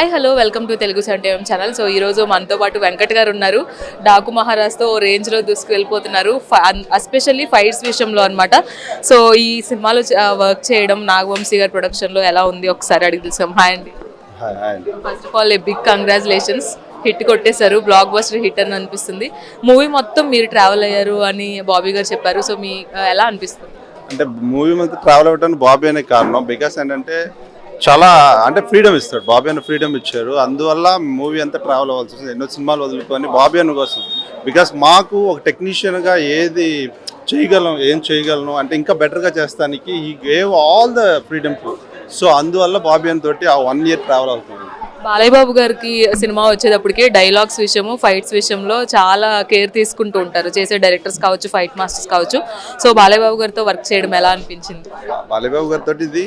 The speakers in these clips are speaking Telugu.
Hi hello welcome to Telugu 7am channel. So ఈరోజు మనతో పాటు వెంకట్ గారు ఉన్నారు. డాకు మహారాజ్తో రేంజ్లో దూసుకువెళ్ళిపోతున్నారు, ఎస్పెషల్లీ ఫైట్స్ విషయంలో అనమాట. సో ఈ సినిమాలో వర్క్ చేయడం నాగవంశీ గారి ప్రొడక్షన్లో ఎలా ఉంది ఒకసారి అడిగి తెలుసాం. హాయ్ అండి. First of all big congratulations, hit కొట్టేశారు, బ్లాక్ బస్టర్ హిట్ అని అనిపిస్తుంది. మూవీ మొత్తం మీరు ట్రావెల్ అయ్యారు అని బాబీ గారు చెప్పారు. సో మీ ఎలా అనిపిస్తుంది? అంటే మూవీ మొత్తం ట్రావెల్ అవ్వడానికి బాబీ అనే కారణం. బికాస్ ఏంటంటే చాలా అంటే ఫ్రీడమ్ ఇస్తాడు బాబీ అన్న, ఫ్రీడమ్ ఇచ్చారు. అందువల్ల మూవీ అంతా ట్రావెల్ అవ్వాల్సి వస్తుంది, ఎన్నో సినిమాలు వదులుకొని బాబీ అన్న కోసం. బికాస్ మాకు ఒక టెక్నీషియన్గా ఏది చేయగలను, ఏం చేయగలను అంటే ఇంకా బెటర్గా చేస్తానికి ఈ gave all the freedom to. So అందువల్ల బాబీ అన్న తోటి ఆ 1 year ట్రావెల్ అవుతుంది. బాలయ్య బాబు గారికి సినిమా వచ్చేటప్పటికి డైలాగ్స్ విషయము, ఫైట్స్ విషయంలో చాలా కేర్ తీసుకుంటూ ఉంటారు, చేసే డైరెక్టర్స్ కావచ్చు, ఫైట్ మాస్టర్స్ కావచ్చు. సో బాలయ్య బాబు గారితో వర్క్ చేయడం ఎలా అనిపించింది? బాలయ్య బాబు గారితో ఇది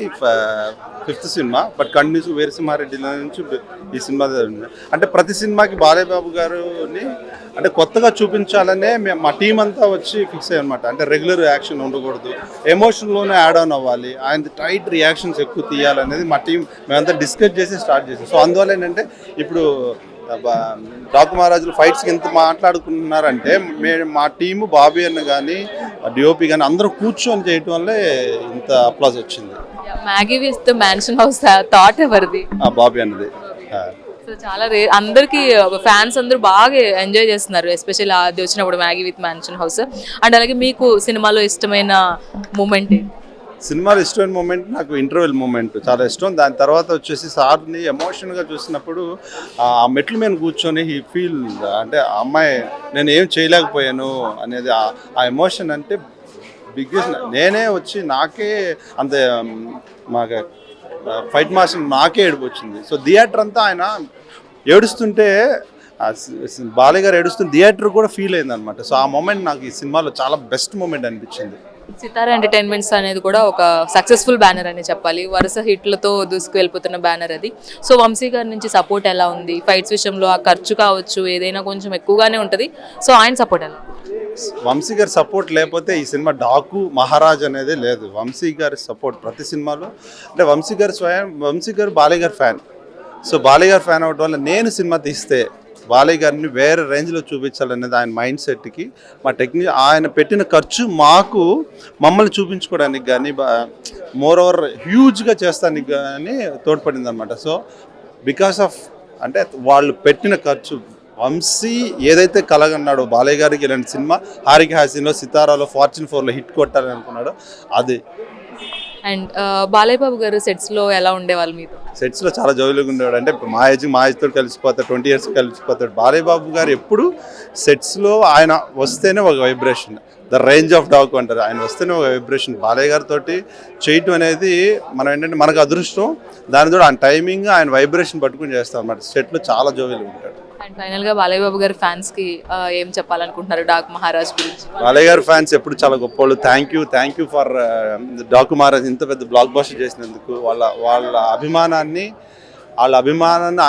5th cinema, but continuous Veera Simha Reddy నుంచి ఈ సినిమా అంటే ప్రతి సినిమాకి బాలయ్య బాబు గారుని అంటే కొత్తగా చూపించాలనే మా టీం అంతా వచ్చి ఫిక్స్ అయ్యి అనమాట. అంటే రెగ్యులర్ యాక్షన్ ఉండకూడదు, ఎమోషన్లోనే యాడ్ ఆన్ అవ్వాలి, ఆయన టైట్ రియాక్షన్స్ ఎక్కువ తీయాలనేది మా టీం మేమంతా డిస్కస్ చేసి స్టార్ట్ చేసాం. సో అందువల్ల ఏంటంటే ఇప్పుడు డాకు మహారాజులు ఫైట్స్కి ఎంత మాట్లాడుకుంటున్నారంటే మా టీము బాబీ అన్న కానీ డిఓపి కానీ అందరూ కూర్చొని చేయటం వల్లే ఇంత అప్లాజ్ వచ్చింది. Maggi with mansion house thought ఎవరిది? బాబీ అన్నది. సో చాలా అందరికి ఫ్యాన్స్ అందరూ బాగా ఎంజాయ్ చేస్తున్నారు, ఎస్పెషల్లీ అది వచ్చినప్పుడు Maggi with mansion house. And అలాగే మీకు సినిమాలో ఇష్టమైన మూమెంట్? సినిమాలో ఇష్టమైన మూమెంట్ నాకు ఇంటర్వెల్ మూమెంట్ చాలా ఇష్టం. దాని తర్వాత వచ్చేసి సార్ని ఎమోషన్గా చూసినప్పుడు ఆ మెట్ల మీద కూర్చొని ఈ ఫీల్ అంటే ఆ అమ్మాయి నేను ఏం చేయలేకపోయాను అనేది ఆ ఎమోషన్ అంటే బిగ్గెస్ట్. నేనే వచ్చి నాకే అంత మాకు ఫైట్ మాస్టర్ నాకే ఏడుపు వచ్చింది. సో థియేటర్ అంతా ఆయన ఏడుస్తుంటే బాలయ్య గారు ఏడుస్తుంటే థియేటర్ కూడా ఫీల్ అయింది అనమాట. సో ఆ మూమెంట్ నాకు ఈ సినిమాలో చాలా బెస్ట్ మూమెంట్ అనిపించింది. సితారా ఎంటర్టైన్మెంట్స్ అనేది కూడా ఒక సక్సెస్ఫుల్ బ్యానర్ అని చెప్పాలి, వరుస హిట్లతో దూసుకు వెళ్ళిపోతున్న బ్యానర్ అది. సో వంశీ గారి నుంచి సపోర్ట్ ఎలా ఉంది? ఫైట్స్ విషయంలో ఆ ఖర్చు కావచ్చు ఏదైనా కొంచెం ఎక్కువగానే ఉంటుంది, సో ఆయన సపోర్ట్ ఎలా? వంశీ గారి సపోర్ట్ లేకపోతే ఈ సినిమా డాకు మహారాజ్ అనేది లేదు. వంశీ గారి సపోర్ట్ ప్రతి సినిమాలో అంటే వంశీ గారు బాలయ్య గారి ఫ్యాన్. సో బాలయ్య గారి ఫ్యాన్ అవ్వడం వల్ల నేను సినిమా తీస్తే బాలయ్య గారిని వేరే రేంజ్లో చూపించాలనేది ఆయన మైండ్ సెట్కి మా ఆయన పెట్టిన ఖర్చు మమ్మల్ని చూపించుకోవడానికి కానీ మోర్ ఓవర్ హ్యూజ్గా చేస్తానికి కానీ తోడ్పడింది అనమాట. సో బికాస్ ఆఫ్ అంటే వాళ్ళు పెట్టిన ఖర్చు వంశీ ఏదైతే కలగన్నాడో బాలయ్య గారికి ఇలాంటి సినిమా హారిక హాసీన్లో, సితారాలో, ఫార్చ్యూన్ 4లో హిట్ కొట్టాలని అనుకున్నాడో అది. అండ్ బాలయ్య బాబు గారు సెట్స్లో ఎలా ఉండేవాళ్ళు? మీరు సెట్స్లో చాలా జోలుగా ఉండేవాడు. అంటే మా ఏజ్తో కలిసిపోతాడు, 20 years కలిసిపోతాడు. బాలయ్య బాబు గారు ఎప్పుడు సెట్స్లో ఆయన వస్తేనే ఒక vibration, the range of doc అంటారు, ఆయన వస్తేనే ఒక వైబ్రేషన్. బాలయ్య గారితో చేయటం అనేది మనం ఏంటంటే మనకు అదృష్టం, దానితో ఆయన టైమింగ్, ఆయన వైబ్రేషన్ పట్టుకుని చేస్తాం అన్నమాట. సెట్లో చాలా జోవియల్గా ఉంటాడు. అండ్ ఫైనల్గా బాలయ్య బాబు గారి ఫ్యాన్స్కి ఏం చెప్పాలనుకుంటున్నారు డాకు మహారాజ్ గురించి? బాలయ్య గారి ఫ్యాన్స్ ఎప్పుడు చాలా గొప్పవాళ్ళు. Thank you for Daaku Maharaj ఇంత పెద్ద బ్లాక్ బస్టర్ చేసినందుకు. వాళ్ళ అభిమానాన్ని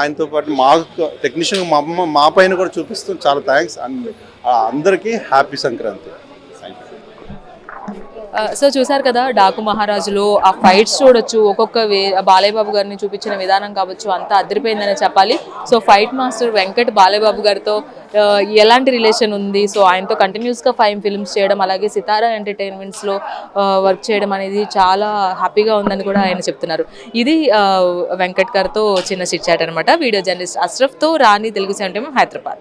ఆయనతో పాటు మాకు టెక్నీషియన్ మా పైన కూడా చూపిస్తూ చాలా థ్యాంక్స్. అండ్ అందరికీ హ్యాపీ సంక్రాంతి. సో చూసారు కదా, డాకు మహారాజులో ఆ ఫైట్స్ చూడొచ్చు, ఒక్కొక్క బాలయ్య బాబు గారిని చూపించిన విధానం కావచ్చు అంతా అదిరిపోయిందని చెప్పాలి. So fight master Venkat Balayya Babu గారితో ఎలాంటి రిలేషన్ ఉంది? సో ఆయనతో కంటిన్యూస్గా 5 films చేయడం, అలాగే సితారా ఎంటర్టైన్మెంట్స్లో వర్క్ చేయడం అనేది చాలా హ్యాపీగా ఉందని కూడా ఆయన చెప్తున్నారు. ఇది వెంకట్ గారితో చిన్న చిట్ చాట్ అనమాట. వీడియో జర్నలిస్ట్ అష్రఫ్తో రాణి, తెలుగు 7am హైదరాబాద్.